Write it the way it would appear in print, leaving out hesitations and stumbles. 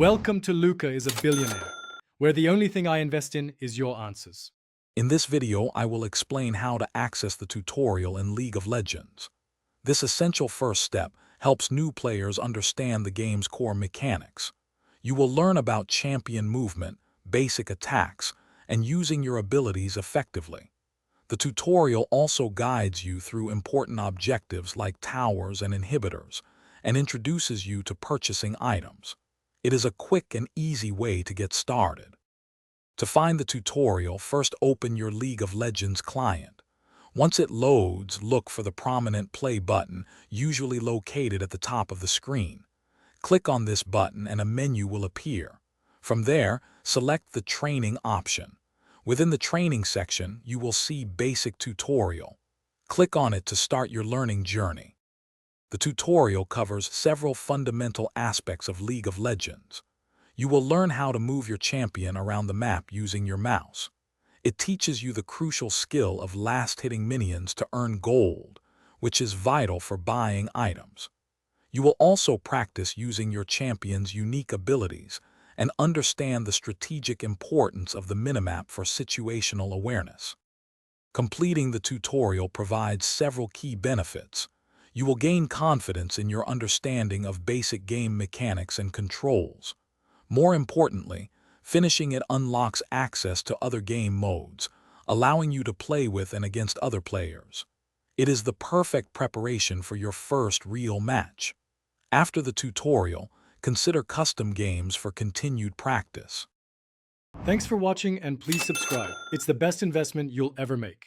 Welcome to Luca is a Billionaire, where the only thing I invest in is your answers. In this video, I will explain how to access the tutorial in League of Legends. This essential first step helps new players understand the game's core mechanics. You will learn about champion movement, basic attacks, and using your abilities effectively. The tutorial also guides you through important objectives like towers and inhibitors, and introduces you to purchasing items. It is a quick and easy way to get started. To find the tutorial, first open your League of Legends client. Once it loads, look for the prominent play button, usually located at the top of the screen. Click on this button and a menu will appear. From there, select the training option. Within the training section, you will see Basic Tutorial. Click on it to start your learning journey. The tutorial covers several fundamental aspects of League of Legends. You will learn how to move your champion around the map using your mouse. It teaches you the crucial skill of last-hitting minions to earn gold, which is vital for buying items. You will also practice using your champion's unique abilities and understand the strategic importance of the minimap for situational awareness. Completing the tutorial provides several key benefits. You will gain confidence in your understanding of basic game mechanics and controls. More importantly, finishing it unlocks access to other game modes, allowing you to play with and against other players. It is the perfect preparation for your first real match. After the tutorial, consider custom games for continued practice. Thanks for watching and please subscribe. It's the best investment you'll ever make.